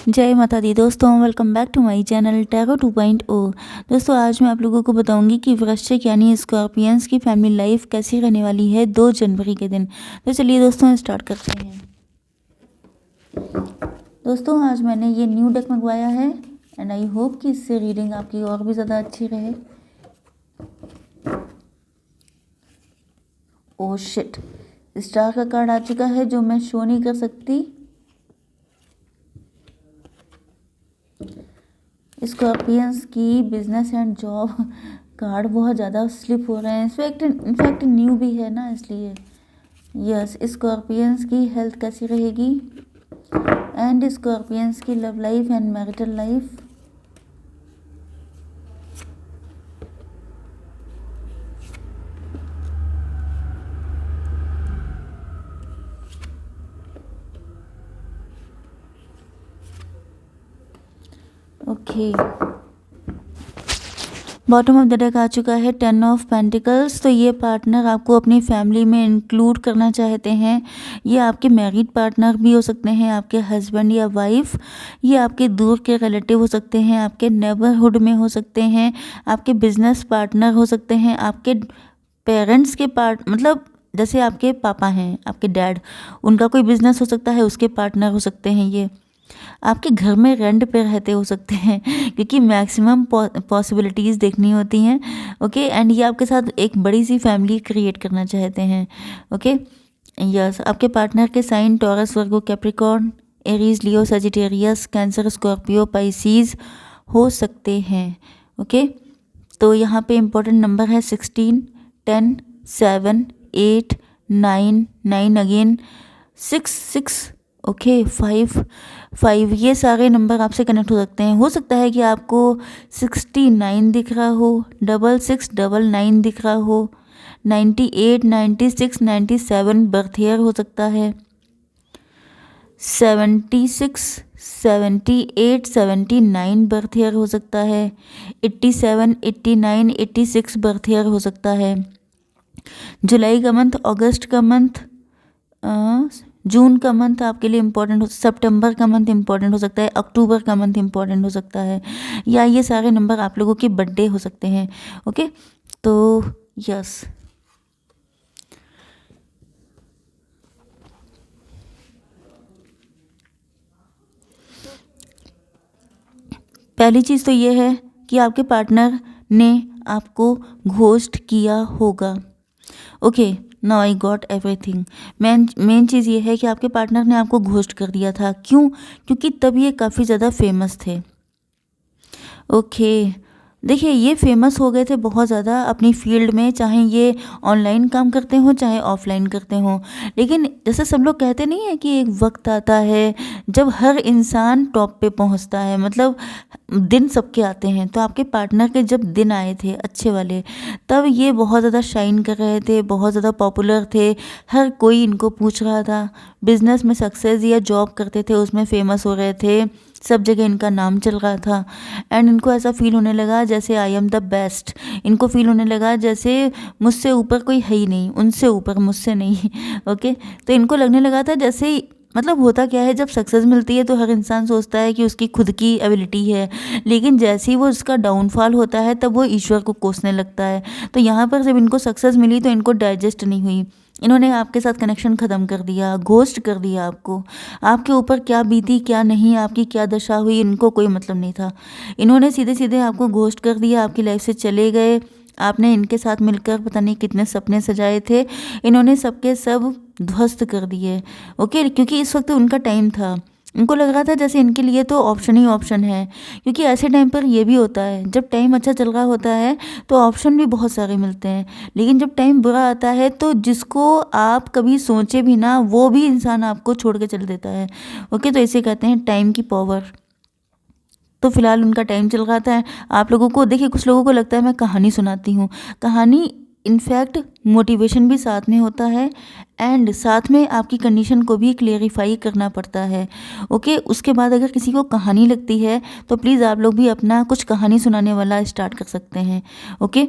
जय माता दी दोस्तों, welcome back to my channel tarot 2.0। दोस्तों आज मैं आप लोगों को बताऊंगी कि वृश्चिक यानी स्कॉर्पियंस की फैमिली लाइफ कैसी रहने वाली है 2 जनवरी के दिन। तो चलिए दोस्तों स्टार्ट करते हैं। दोस्तों आज मैंने ये न्यू डेक मंगवाया है एंड आई होप कि इससे रीडिंग आपकी और भी ज़्यादा अच्छी रहे। ओह शिट, स्टार का कार्ड आ चुका है जो मैं शो नहीं कर सकती। स्कॉर्पियंस की बिजनेस एंड जॉब कार्ड बहुत ज़्यादा स्लिप हो रहे हैं। इनफैक्ट न्यू भी है ना, इसलिए यस। स्कॉर्पियंस की हेल्थ कैसी रहेगी एंड स्कॉर्पियंस की love life and marital life. Okay, bottom of the deck आ चुका है 10 ऑफ पेंटिकल्स। तो ये पार्टनर आपको अपनी फैमिली में इंक्लूड करना चाहते हैं। ये आपके मैरिड पार्टनर भी हो सकते हैं, आपके हस्बैंड या वाइफ। ये आपके दूर के रिलेटिव हो सकते हैं, आपके नेबरहुड में हो सकते हैं, आपके बिजनेस पार्टनर हो सकते हैं, आपके पेरेंट्स के मतलब जैसे आपके पापा हैं, आपके डैड, उनका कोई बिजनेस हो सकता है, उसके पार्टनर हो सकते हैं। ये आपके घर में रेंट पे रहते हो सकते हैं क्योंकि मैक्सिमम पॉसिबिलिटीज़ देखनी होती हैं। ओके, एंड ये आपके साथ एक बड़ी सी फैमिली क्रिएट करना चाहते हैं। ओके यस, आपके पार्टनर के साइन टॉरस, वर्गो, कैप्रिकॉर्न, एरीज, लियो, सजिटेरियस, कैंसर, स्कॉर्पियो, पाइसीज हो सकते हैं। ओके, तो यहाँ पे इम्पोर्टेंट नंबर है 16, 10, 7, 8, 9, 9 अगेन, 6, 6, ओके, 5, 5। ये सारे नंबर आपसे कनेक्ट हो सकते हैं। हो सकता है कि आपको 69 दिख रहा हो, 66, 99 दिख रहा हो, 98, 96, 97 बर्थ ईयर हो सकता है, 76, 78, 79 बर्थ ईयर हो सकता है, 87, 89, 86 बर्थ ईयर हो सकता है। जुलाई का मंथ, अगस्त का मंथ, जून का मंथ आपके लिए इम्पोर्टेंट हो, सितंबर का मंथ इम्पोर्टेंट हो सकता है, अक्टूबर का मंथ इम्पोर्टेंट हो सकता है, या ये सारे नंबर आप लोगों के बर्थडे हो सकते हैं। ओके, तो यस, पहली चीज़ तो ये है कि आपके पार्टनर ने आपको घोस्ट किया होगा। Okay, now I got everything. Main चीज़ ये है कि आपके पार्टनर ने आपको घोस्ट कर दिया था। क्यों? क्योंकि तब ये काफ़ी ज़्यादा फेमस थे। ओके, देखिए ये फेमस हो गए थे बहुत ज़्यादा अपनी फील्ड में, चाहे ये ऑनलाइन काम करते हों चाहे ऑफलाइन करते हों। लेकिन जैसे सब लोग कहते नहीं है कि एक वक्त आता है जब हर इंसान टॉप पे पहुंचता है, मतलब दिन सबके आते हैं। तो आपके पार्टनर के जब दिन आए थे अच्छे वाले, तब ये बहुत ज़्यादा शाइन कर रहे थे, बहुत ज़्यादा पॉपुलर थे, हर कोई इनको पूछ रहा था। बिजनेस में सक्सेस या जॉब करते थे उसमें फेमस हो रहे थे, सब जगह इनका नाम चल रहा था। एंड इनको ऐसा फील होने लगा जैसे आई एम द बेस्ट। इनको फील होने लगा जैसे मुझसे ऊपर कोई है ही नहीं, उनसे ऊपर, मुझसे नहीं। ओके, तो इनको लगने लगा था जैसे, मतलब होता क्या है, जब सक्सेस मिलती है तो हर इंसान सोचता है कि उसकी खुद की एबिलिटी है, लेकिन जैसे ही वो उसका डाउनफॉल होता है तब वो ईश्वर को कोसने लगता है। तो यहाँ पर जब इनको सक्सेस मिली तो इनको डाइजेस्ट नहीं हुई, इन्होंने आपके साथ कनेक्शन ख़त्म कर दिया, घोस्ट कर दिया आपको। आपके ऊपर क्या बीती क्या नहीं, आपकी क्या दशा हुई, इनको कोई मतलब नहीं था। इन्होंने सीधे सीधे आपको घोस्ट कर दिया, आपकी लाइफ से चले गए। आपने इनके साथ मिलकर पता नहीं कितने सपने सजाए थे, इन्होंने सबके सब ध्वस्त कर दिए। ओके, क्योंकि इस वक्त उनका टाइम था। इनको लग रहा था जैसे इनके लिए तो ऑप्शन ही ऑप्शन है, क्योंकि ऐसे टाइम पर ये भी होता है, जब टाइम अच्छा चल रहा होता है तो ऑप्शन भी बहुत सारे मिलते हैं, लेकिन जब टाइम बुरा आता है तो जिसको आप कभी सोचे भी ना, वो भी इंसान आपको छोड़ के चल देता है। ओके, तो इसे कहते हैं टाइम की पावर। तो फिलहाल उनका टाइम चल रहा था। आप लोगों को देखिए, कुछ लोगों को लगता है मैं कहानी सुनाती हूँ, कहानी इनफैक्ट मोटिवेशन भी साथ में होता है एंड साथ में आपकी कंडीशन को भी क्लेरिफाई करना पड़ता है। ओके, उसके बाद अगर किसी को कहानी लगती है तो प्लीज़ आप लोग भी अपना कुछ कहानी सुनाने वाला स्टार्ट कर सकते हैं। ओके,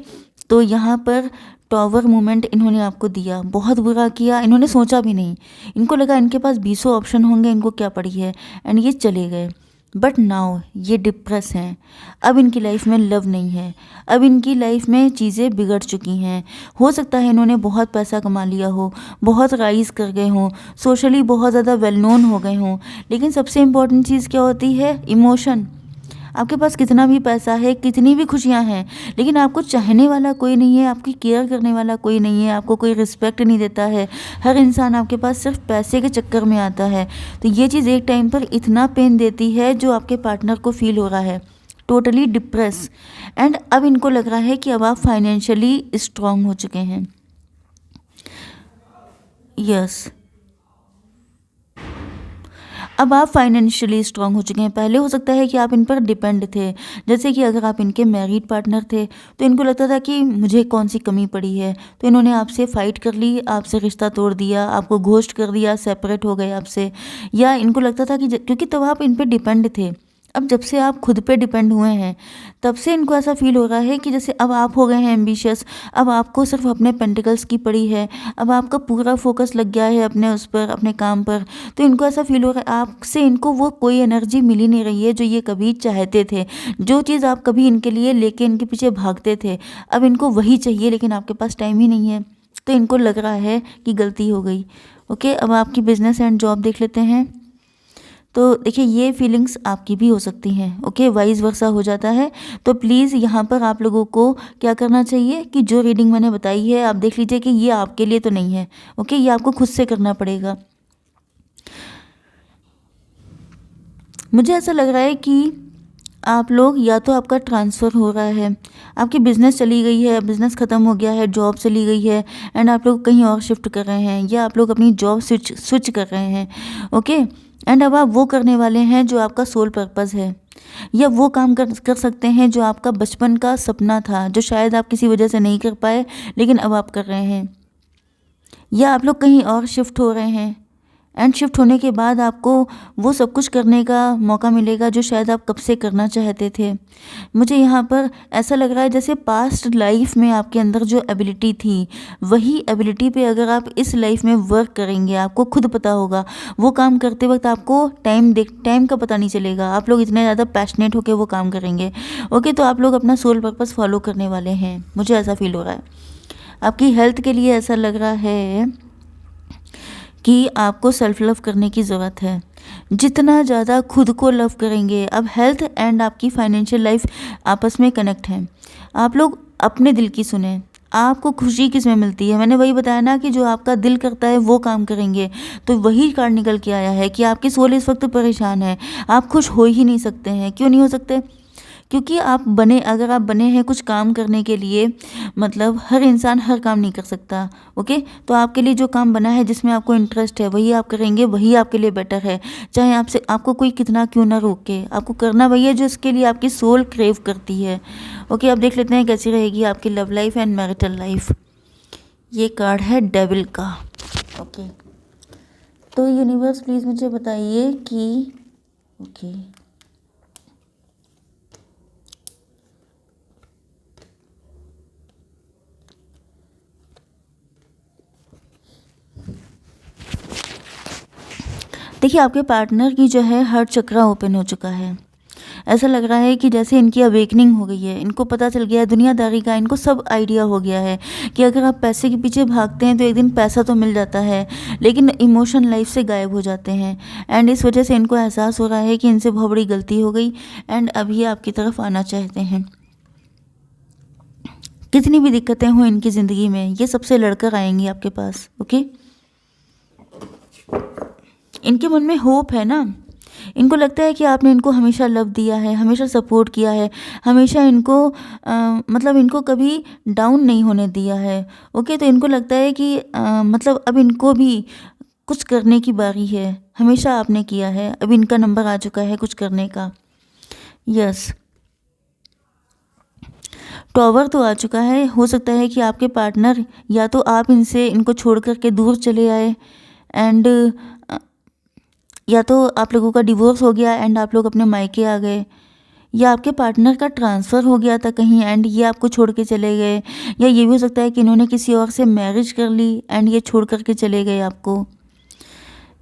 तो यहाँ पर टॉवर मूवमेंट इन्होंने आपको दिया, बहुत बुरा किया, इन्होंने सोचा भी नहीं, इनको लगा इनके पास 20 ऑप्शन होंगे, इनको क्या पड़ी है, एंड ये चले गए। बट नाउ ये डिप्रेस हैं। अब इनकी लाइफ में लव नहीं है, अब इनकी लाइफ में चीज़ें बिगड़ चुकी हैं। हो सकता है इन्होंने बहुत पैसा कमा लिया हो, बहुत राइज कर गए हों, सोशली बहुत ज़्यादा वेल नोन हो गए हों, लेकिन सबसे इम्पॉर्टेंट चीज़ क्या होती है? इमोशन। आपके पास कितना भी पैसा है, कितनी भी खुशियाँ हैं, लेकिन आपको चाहने वाला कोई नहीं है, आपकी केयर करने वाला कोई नहीं है, आपको कोई रिस्पेक्ट नहीं देता है। हर इंसान आपके पास सिर्फ पैसे के चक्कर में आता है। तो ये चीज़ एक टाइम पर इतना पेन देती है जो आपके पार्टनर को फील हो रहा है, टोटली डिप्रेस। एंड अब इनको लग रहा है कि अब आप फाइनेंशियली स्ट्रांग हो चुके हैं। यस, अब आप फाइनेंशियली स्ट्रांग हो चुके हैं। पहले हो सकता है कि आप इन पर डिपेंड थे, जैसे कि अगर आप इनके मैरिड पार्टनर थे तो इनको लगता था कि मुझे कौन सी कमी पड़ी है, तो इन्होंने आपसे फ़ाइट कर ली, आपसे रिश्ता तोड़ दिया, आपको घोस्ट कर दिया, सेपरेट हो गए आपसे। या इनको लगता था कि क्योंकि तब आप इन पर डिपेंड थे। अब जब से आप खुद पे डिपेंड हुए हैं तब से इनको ऐसा फील हो रहा है कि जैसे अब आप हो गए हैं एम्बिशियस, अब आपको सिर्फ अपने पेंटिकल्स की पड़ी है, अब आपका पूरा फोकस लग गया है अपने उस पर, अपने काम पर। तो इनको ऐसा फील हो रहा है आपसे इनको वो कोई एनर्जी मिल ही नहीं रही है जो ये कभी चाहते थे। जो चीज़ आप कभी इनके लिए लेके इनके पीछे भागते थे, अब इनको वही चाहिए, लेकिन आपके पास टाइम ही नहीं है। तो इनको लग रहा है कि गलती हो गई। ओके, अब आपकी बिजनेस एंड जॉब देख लेते हैं। तो देखिए ये फीलिंग्स आपकी भी हो सकती हैं। ओके, वाइस वर्सा हो जाता है। तो प्लीज़ यहाँ पर आप लोगों को क्या करना चाहिए कि जो रीडिंग मैंने बताई है आप देख लीजिए कि ये आपके लिए तो नहीं है। ओके, ये आपको खुद से करना पड़ेगा। मुझे ऐसा लग रहा है कि आप लोग या तो आपका ट्रांसफ़र हो रहा है, आपकी बिज़नेस चली गई है, बिज़नेस ख़त्म हो गया है, जॉब चली गई है एंड आप लोग कहीं और शिफ्ट कर रहे हैं, या आप लोग अपनी जॉब स्विच कर रहे हैं। ओके, एंड अब आप वो करने वाले हैं जो आपका सोल पर्पस है, या वो काम कर सकते हैं जो आपका बचपन का सपना था, जो शायद आप किसी वजह से नहीं कर पाए लेकिन अब आप कर रहे हैं। या आप लोग कहीं और शिफ्ट हो रहे हैं एंड शिफ्ट होने के बाद आपको वो सब कुछ करने का मौका मिलेगा जो शायद आप कब से करना चाहते थे। मुझे यहाँ पर ऐसा लग रहा है जैसे पास्ट लाइफ में आपके अंदर जो एबिलिटी थी, वही एबिलिटी पे अगर आप इस लाइफ में वर्क करेंगे, आपको खुद पता होगा वो काम करते वक्त आपको टाइम का पता नहीं चलेगा, आप लोग इतने ज़्यादा पैशनेट होकर वो काम करेंगे। ओके, तो आप लोग अपना सोल पर्पस फॉलो करने वाले हैं, मुझे ऐसा फील हो रहा है। आपकी हेल्थ के लिए ऐसा लग रहा है कि आपको सेल्फ लव करने की ज़रूरत है। जितना ज़्यादा खुद को लव करेंगे, अब हेल्थ एंड आपकी फाइनेंशियल लाइफ आपस में कनेक्ट हैं। आप लोग अपने दिल की सुने, आपको खुशी किस में मिलती है। मैंने वही बताया ना कि जो आपका दिल करता है वो काम करेंगे। तो वही कार्ड निकल के आया है कि आपकी सोल इस वक्त परेशान है, आप खुश हो ही नहीं सकते हैं। क्यों नहीं हो सकते? क्योंकि अगर आप बने हैं कुछ काम करने के लिए, मतलब हर इंसान हर काम नहीं कर सकता। ओके, तो आपके लिए जो काम बना है जिसमें आपको इंटरेस्ट है वही आप करेंगे, वही आपके लिए बेटर है। चाहे आपको कोई कितना क्यों ना रोके, आपको करना वही है जो इसके लिए आपकी सोल क्रेव करती है। ओके, अब देख लेते हैं कैसी रहेगी आपकी love life and marital life. ये कार्ड है डेविल का। ओके, तो यूनिवर्स प्लीज़ मुझे बताइए कि ओके देखिए आपके पार्टनर की जो है हार्ट चक्रा ओपन हो चुका है। ऐसा लग रहा है कि जैसे इनकी अवेकनिंग हो गई है, इनको पता चल गया है दुनियादारी का, इनको सब आइडिया हो गया है कि अगर आप पैसे के पीछे भागते हैं तो एक दिन पैसा तो मिल जाता है, लेकिन इमोशन लाइफ से गायब हो जाते हैं। एंड इस वजह से इनको एहसास हो रहा है कि इनसे बहुत बड़ी गलती हो गई एंड अभी आपकी तरफ आना चाहते हैं। कितनी भी दिक्कतें हों इनकी ज़िंदगी में, ये सबसे लड़कर आएंगी आपके पास। ओके, इनके मन में होप है ना, इनको लगता है कि आपने इनको हमेशा लव दिया है, हमेशा सपोर्ट किया है, हमेशा इनको मतलब इनको कभी डाउन नहीं होने दिया है। ओके, तो इनको लगता है कि मतलब अब इनको भी कुछ करने की बारी है, हमेशा आपने किया है, अब इनका नंबर आ चुका है कुछ करने का। यस, टॉवर तो आ चुका है। हो सकता है कि आपके पार्टनर या तो आप इनको छोड़ कर के दूर चले आए एंड या तो आप लोगों का डिवोर्स हो गया एंड आप लोग अपने मायके आ गए, या आपके पार्टनर का ट्रांसफ़र हो गया था कहीं एंड ये आपको छोड़ के चले गए, या ये भी हो सकता है कि इन्होंने किसी और से मैरिज कर ली एंड ये छोड़ कर के चले गए आपको।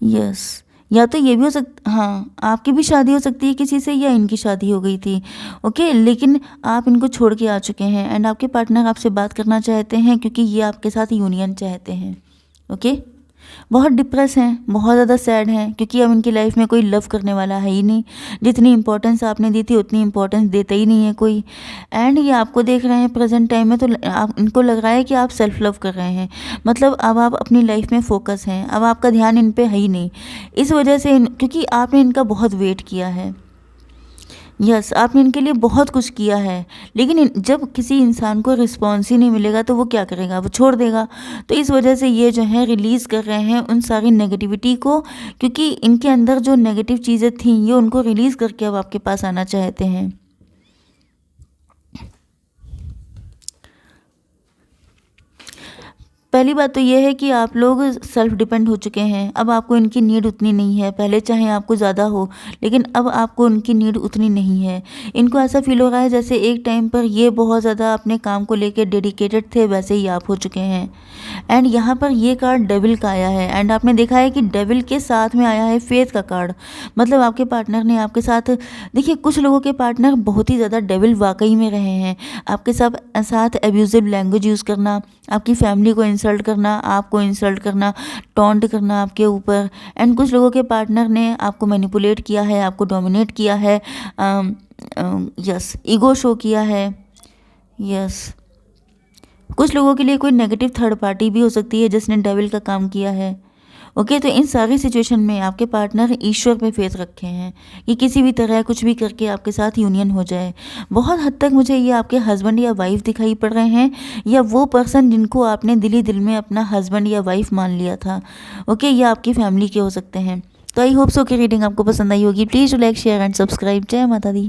यस, या तो ये भी हो हाँ, आपकी भी शादी हो सकती है किसी से या इनकी शादी हो गई थी। ओके, लेकिन आप इनको छोड़ के आ चुके हैं एंड आपके पार्टनर आपसे बात करना चाहते हैं क्योंकि ये आपके साथ यूनियन चाहते हैं। ओके, बहुत डिप्रेस हैं, बहुत ज़्यादा सैड हैं क्योंकि अब इनकी लाइफ में कोई लव करने वाला है ही नहीं। जितनी इंपॉर्टेंस आपने दी थी उतनी इंपॉर्टेंस देता ही नहीं है कोई। एंड ये आपको देख रहे हैं प्रेजेंट टाइम में, तो आप इनको लग रहा है कि आप सेल्फ लव कर रहे हैं। मतलब अब आप अपनी लाइफ में फोकस हैं, अब आपका ध्यान इन पे है ही नहीं। इस वजह से क्योंकि आपने इनका बहुत वेट किया है। यस, आपने इनके लिए बहुत कुछ किया है, लेकिन जब किसी इंसान को रिस्पॉन्स ही नहीं मिलेगा तो वो क्या करेगा, वो छोड़ देगा। तो इस वजह से ये जो है रिलीज़ कर रहे हैं उन सारी नेगेटिविटी को, क्योंकि इनके अंदर जो नेगेटिव चीज़ें थी ये उनको रिलीज़ करके अब आपके पास आना चाहते हैं। पहली बात तो ये है कि आप लोग सेल्फ डिपेंड हो चुके हैं। अब आपको इनकी नीड उतनी नहीं है, पहले चाहे आपको ज़्यादा हो, लेकिन अब आपको उनकी नीड उतनी नहीं है। इनको ऐसा फील हो रहा है जैसे एक टाइम पर ये बहुत ज़्यादा अपने काम को लेकर डेडिकेटेड थे, वैसे ही आप हो चुके हैं। एंड यहाँ पर ये कार्ड डेविल का आया है एंड आपने देखा है कि डेविल के साथ में आया है फेथ का कार्ड। मतलब आपके पार्टनर ने आपके साथ, देखिए कुछ लोगों के पार्टनर बहुत ही ज़्यादा डेविल वाकई में रहे हैं। आपके साथ एब्यूजिव लैंग्वेज यूज़ करना, आपकी फैमिली को इंसल्ट करना, आपको इंसल्ट करना, टॉन्ट करना आपके ऊपर। एंड कुछ लोगों के पार्टनर ने आपको मैनिपुलेट किया है, आपको डोमिनेट किया है, यस, ईगो शो किया है। यस, कुछ लोगों के लिए कोई नेगेटिव थर्ड पार्टी भी हो सकती है जिसने डेविल का काम किया है। ओके, तो इन सारी सिचुएशन में आपके पार्टनर ईश्वर पे फेथ रखे हैं कि किसी भी तरह कुछ भी करके आपके साथ यूनियन हो जाए। बहुत हद तक मुझे ये आपके हस्बैंड या वाइफ दिखाई पड़ रहे हैं, या वो पर्सन जिनको आपने दिल ही दिल में अपना हस्बैंड या वाइफ मान लिया था। ओके, ये आपकी फैमिली के हो सकते हैं। तो आई होप सो कि रीडिंग आपको पसंद आई होगी। Please like, share and subscribe. जय माता दी।